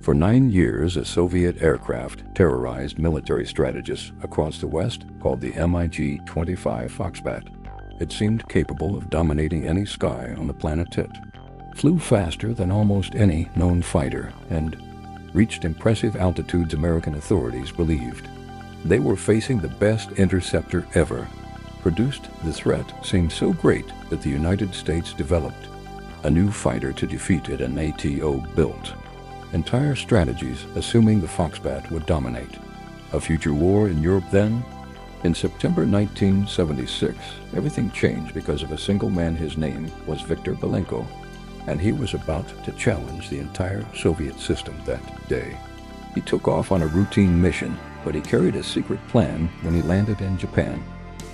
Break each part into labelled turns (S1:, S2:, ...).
S1: For 9 years, a Soviet aircraft terrorized military strategists across the West called the MiG-25 Foxbat. It seemed capable of dominating any sky on the planet it flew faster than almost any known fighter and reached impressive altitudes American authorities believed. They were facing the best interceptor ever. Produced, the threat seemed so great that the United States developed a new fighter to defeat it, and NATO built entire strategies assuming the Foxbat would dominate a future war in Europe then. In September 1976, everything changed because of a single man. His name was Viktor Belenko, and he was about to challenge the entire Soviet system that day. He took off on a routine mission, but he carried a secret plan when he landed in Japan.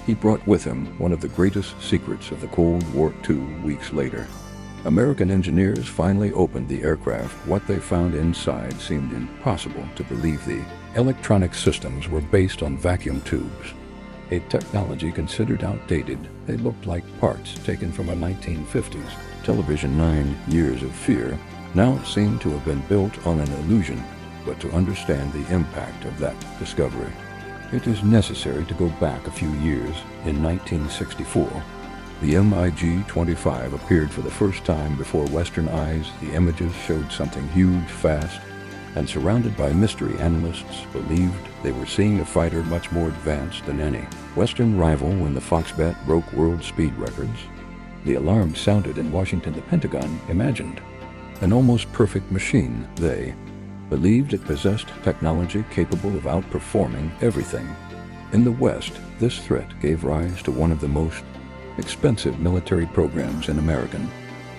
S1: He brought with him one of the greatest secrets of the Cold War 2 weeks later. American engineers finally opened the aircraft. What they found inside seemed impossible to believe. The electronic systems were based on vacuum tubes, a technology considered outdated. They looked like parts taken from a 1950s television. 9 years of fear now seemed to have been built on an illusion. But to understand the impact of that discovery, it is necessary to go back a few years. In 1964, the MiG-25 appeared for the first time before Western eyes. The images showed something huge, fast, and surrounded by mystery. Analysts believed they were seeing a fighter much more advanced than any Western rival. When the Foxbat broke world speed records, the alarm sounded in Washington. The Pentagon imagined an almost perfect machine. They believed it possessed technology capable of outperforming everything. In the West, this threat gave rise to one of the most expensive military programs in American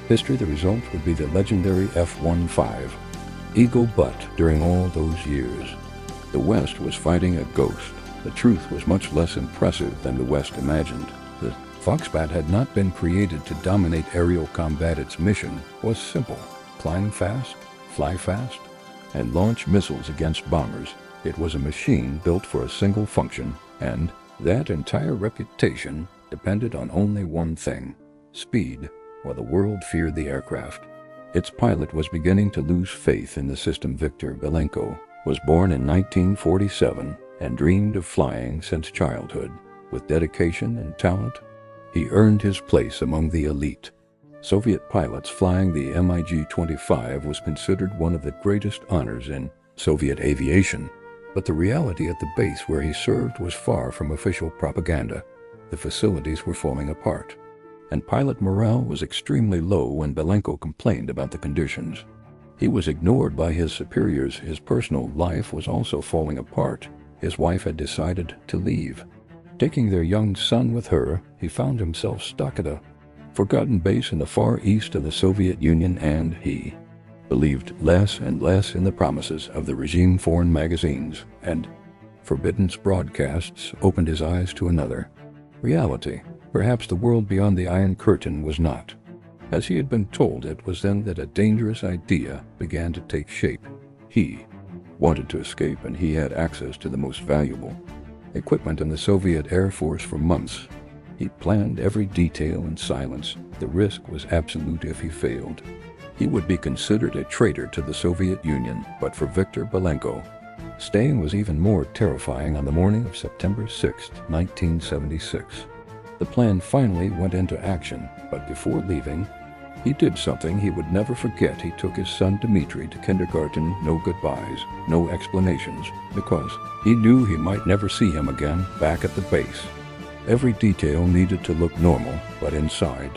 S1: history. The result would be the legendary F-15 Eagle. But during all those years, the West was fighting a ghost. The truth was much less impressive than the West imagined. The Foxbat had not been created to dominate aerial combat. Its mission was simple: climb fast, fly fast, and launch missiles against bombers. It was a machine built for a single function, and that entire reputation depended on only one thing: speed, while the world feared the aircraft. Its pilot was beginning to lose faith in the system. Viktor Belenko was born in 1947 and dreamed of flying since childhood. With dedication and talent, he earned his place among the elite Soviet pilots. Flying the MiG-25 was considered one of the greatest honors in Soviet aviation, but the reality at the base where he served was far from official propaganda. The facilities were falling apart, and pilot morale was extremely low. When Belenko complained about the conditions, he was ignored by his superiors. His personal life was also falling apart. His wife had decided to leave. Taking their young son with her, he found himself stuck at a forgotten base in the far east of the Soviet Union, and he believed less and less in the promises of the regime. Foreign magazines and forbidden broadcasts opened his eyes to another reality. Perhaps the world beyond the Iron Curtain was not as he had been told. It was then that a dangerous idea began to take shape. He wanted to escape, and he had access to the most valuable equipment in the Soviet Air Force. For months, he planned every detail in silence. The risk was absolute. If he failed, he would be considered a traitor to the Soviet Union. But for Viktor Belenko, staying was even more terrifying. On the morning of September 6, 1976, the plan finally went into action. But before leaving, he did something he would never forget. He took his son Dmitri to kindergarten. No goodbyes, no explanations, because he knew he might never see him again back at the base. Every detail needed to look normal, but inside,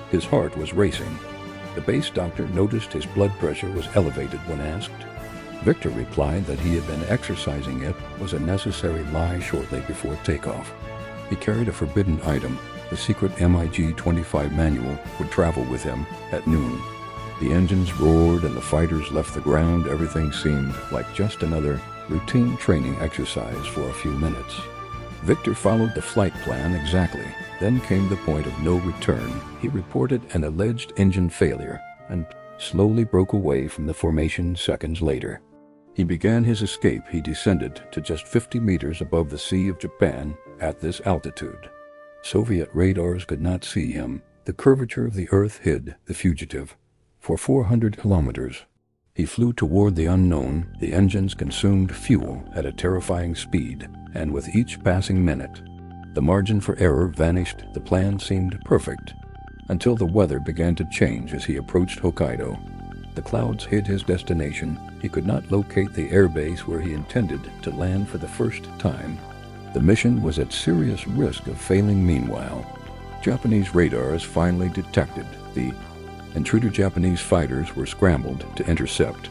S1: his heart was racing. The base doctor noticed his blood pressure was elevated. When asked, Viktor replied that he had been exercising. It was a necessary lie. Shortly before takeoff, he carried a forbidden item. The secret MiG-25 manual would travel with him. At noon, the engines roared and the fighters left the ground. Everything seemed like just another routine training exercise for a few minutes. Viktor followed the flight plan exactly. Then came the point of no return. He reported an alleged engine failure and slowly broke away from the formation. Seconds later, he began his escape. He descended to just 50 meters above the Sea of Japan. At this altitude, Soviet radars could not see him. The curvature of the earth hid the fugitive for 400 kilometers. He flew toward the unknown. The engines consumed fuel at a terrifying speed, and with each passing minute, the margin for error vanished. The plan seemed perfect, until the weather began to change as he approached Hokkaido. The clouds hid his destination. He could not locate the airbase where he intended to land for the first time. The mission was at serious risk of failing. Meanwhile, Japanese radars finally detected the intruder. Japanese fighters were scrambled to intercept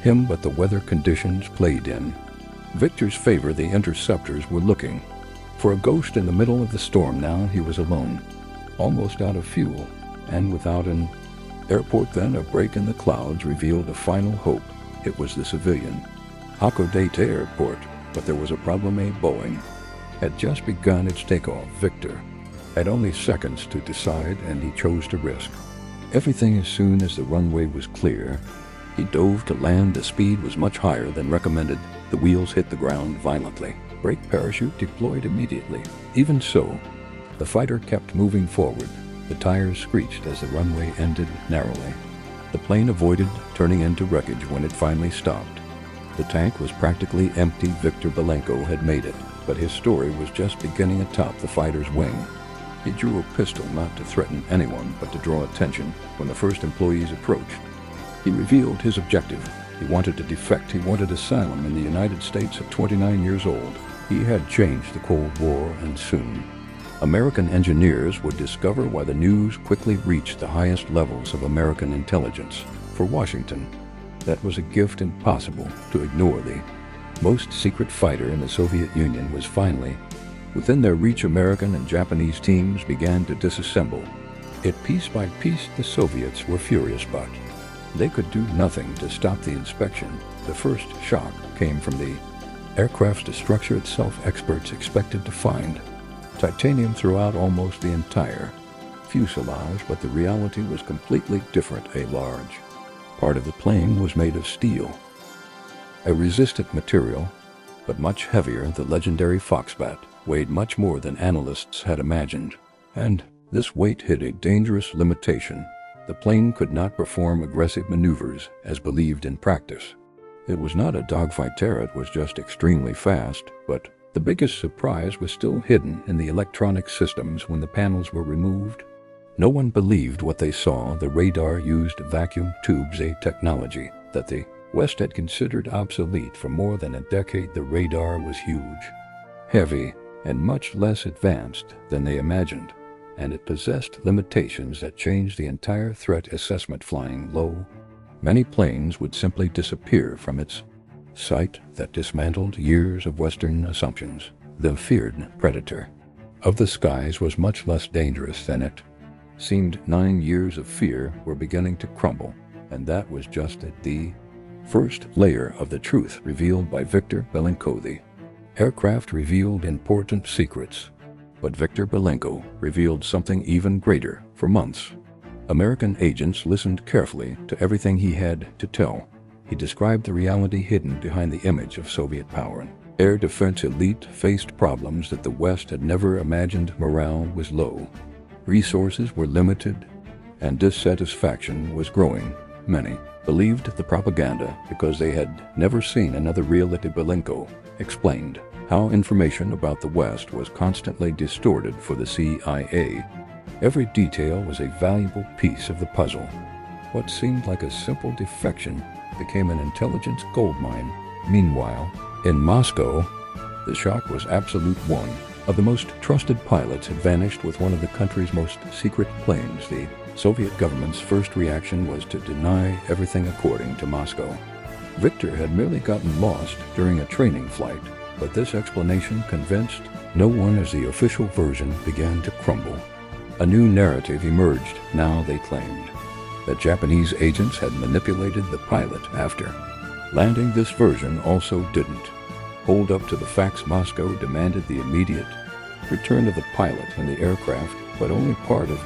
S1: him, but the weather conditions played in Victor's favor. The interceptors were looking for a ghost in the middle of the storm. Now he was alone, almost out of fuel, and without an airport. Then a break in the clouds revealed a final hope. It was the civilian Hakodate Airport, but there was a problem. A Boeing had just begun its takeoff. Victor had only seconds to decide, and he chose to risk everything. As soon as the runway was clear, he dove to land. The speed was much higher than recommended. The wheels hit the ground violently. Brake parachute deployed immediately. Even so, the fighter kept moving forward. The tires screeched as the runway ended narrowly. The plane avoided turning into wreckage when it finally stopped. The tank was practically empty. Viktor Belenko had made it, but his story was just beginning atop the fighter's wing. He drew a pistol not to threaten anyone, but to draw attention when the first employees approached. He revealed his objective. He wanted to defect. He wanted asylum in the United States at 29 years old. He had changed the Cold War, and soon American engineers would discover why. The news quickly reached the highest levels of American intelligence. For Washington, that was a gift impossible to ignore. The most secret fighter in the Soviet Union was finally within their reach. American and Japanese teams began to disassemble it piece by piece. The Soviets were furious, but they could do nothing to stop the inspection. The first shock came from the aircraft's structure itself. Experts expected to find titanium throughout almost the entire fuselage, but the reality was completely different. A large part of the plane was made of steel, a resistant material, but much heavier. The legendary Foxbat weighed much more than analysts had imagined, and this weight hit a dangerous limitation. The plane could not perform aggressive maneuvers as believed in practice. It was not a dogfight terror, it was just extremely fast, but the biggest surprise was still hidden in the electronic systems. When the panels were removed, no one believed what they saw. The radar used vacuum tubes, a technology that the West had considered obsolete for more than a decade. The radar was huge, heavy, and much less advanced than they imagined, and it possessed limitations that changed the entire threat assessment. Flying low, many planes would simply disappear from its sight. That dismantled years of Western assumptions. The feared predator of the skies was much less dangerous than it seemed. 9 years of fear were beginning to crumble, and that was just the first layer of the truth revealed by Viktor Belenko. The aircraft revealed important secrets, but Viktor Belenko revealed something even greater. For months, American agents listened carefully to everything he had to tell. He described the reality hidden behind the image of Soviet power. Air defense elite faced problems that the West had never imagined. Morale was low, resources were limited, and dissatisfaction was growing. Many believed the propaganda because they had never seen another reality. Belenko explained how information about the West was constantly distorted for the CIA. Every detail was a valuable piece of the puzzle. What seemed like a simple defection became an intelligence goldmine. Meanwhile, in Moscow, the shock was absolute. One of the most trusted pilots had vanished with one of the country's most secret planes. The Soviet government's first reaction was to deny everything according to Moscow. Victor had merely gotten lost during a training flight, but this explanation convinced no one as the official version began to crumble. A new narrative emerged. Now they claimed that Japanese agents had manipulated the pilot after landing. This version also didn't hold up to the facts. Moscow demanded the immediate return of the pilot and the aircraft, but only part of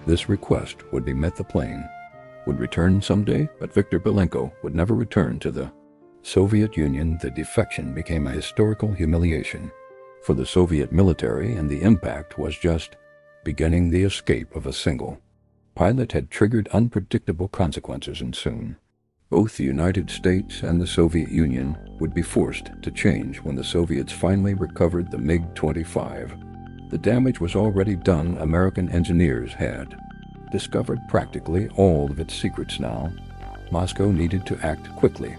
S1: this request would be met. The plane would return someday, but Viktor Belenko would never return to the Soviet Union. The defection became a historical humiliation for the Soviet military, and the impact was just beginning. The escape of a single pilot had triggered unpredictable consequences, and soon Both the United States and the Soviet Union would be forced to change when the Soviets finally recovered the MiG-25. The damage was already done. American engineers had discovered practically all of its secrets now. Moscow needed to act quickly.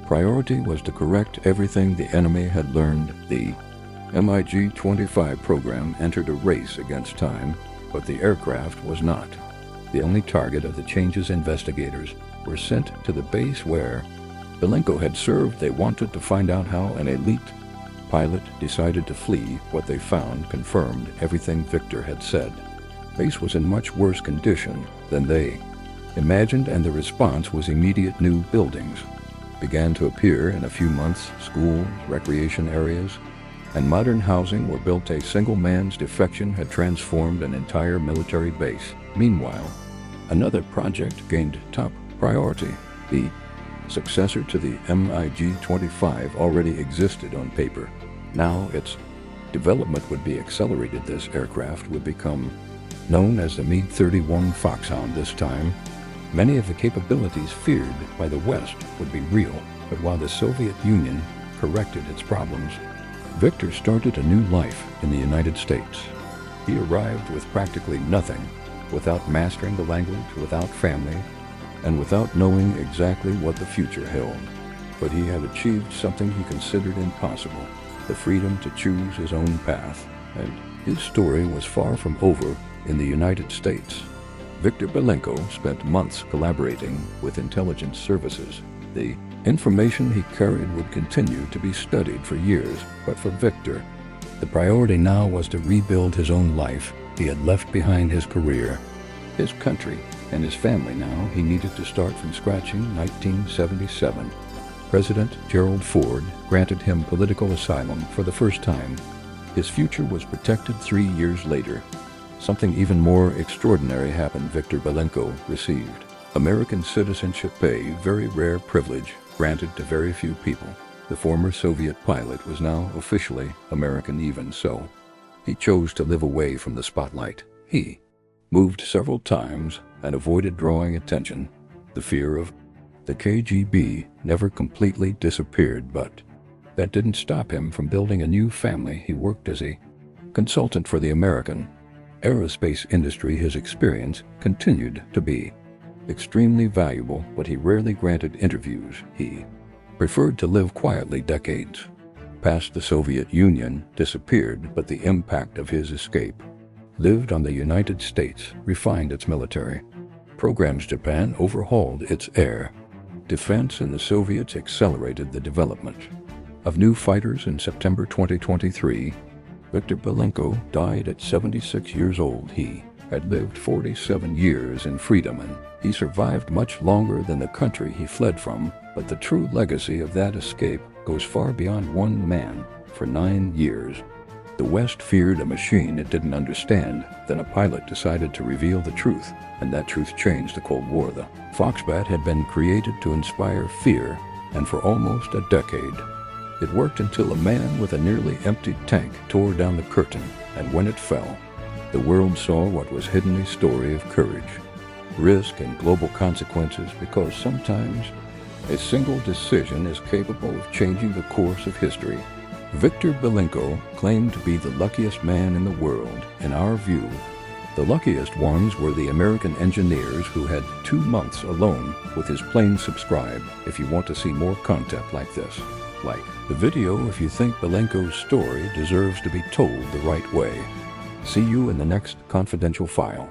S1: Priority was to correct everything the enemy had learned. The MiG-25 program entered a race against time, but the aircraft was not. The only target of the changes investigators were sent to the base where Belenko had served. They wanted to find out how an elite pilot decided to flee. What they found confirmed everything Viktor had said. Base was in much worse condition than they imagined, and the response was immediate. New buildings began to appear in a few months. Schools, recreation areas, and modern housing were built. A single man's defection had transformed an entire military base. Meanwhile, another project gained top priority. The successor to the MiG-25 already existed on paper. Now its development would be accelerated. This aircraft would become known as the MiG-31 Foxhound. This time, many of the capabilities feared by the West would be real. But while the Soviet Union corrected its problems, Viktor started a new life in the United States. He arrived with practically nothing, without mastering the language, without family, and without knowing exactly what the future held. But he had achieved something he considered impossible: the freedom to choose his own path. And his story was far from over in the United States. Viktor Belenko spent months collaborating with intelligence services. The information he carried would continue to be studied for years, but for Viktor, the priority now was to rebuild his own life. He had left behind his career, his country, and his family. Now he needed to start from scratch. In 1977, President Gerald Ford granted him political asylum for the first time. His future was protected. 3 years later, something even more extraordinary happened. Viktor Belenko received American citizenship, a very rare privilege granted to very few people. The former Soviet pilot was now officially American. Even so, he chose to live away from the spotlight. He moved several times and avoided drawing attention. The fear of the KGB never completely disappeared, but that didn't stop him from building a new family. He worked as a consultant for the American aerospace industry. His experience continued to be extremely valuable, but he rarely granted interviews. He preferred to live quietly. Decades past, the Soviet Union disappeared, but the impact of his escape lived on the United States, refined its military programs. Japan overhauled its air defense, and the Soviets accelerated the development of new fighters. In September 2023, Viktor Belenko died at 76 years old. He had lived 47 years in freedom, and he survived much longer than the country he fled from. But the true legacy of that escape goes far beyond one man. For 9 years, the West feared a machine it didn't understand. Then a pilot decided to reveal the truth, and that truth changed the Cold War. The Foxbat had been created to inspire fear, and for almost a decade, it worked until a man with a nearly empty tank tore down the curtain, and when it fell, the world saw what was hidden: a story of courage, risk, and global consequences, because sometimes a single decision is capable of changing the course of history. Viktor Belenko claimed to be the luckiest man in the world. In our view, the luckiest ones were the American engineers who had 2 months alone with his plane. Subscribe if you want to see more content like this. Like the video if you think Belenko's story deserves to be told the right way. See you in the next confidential file.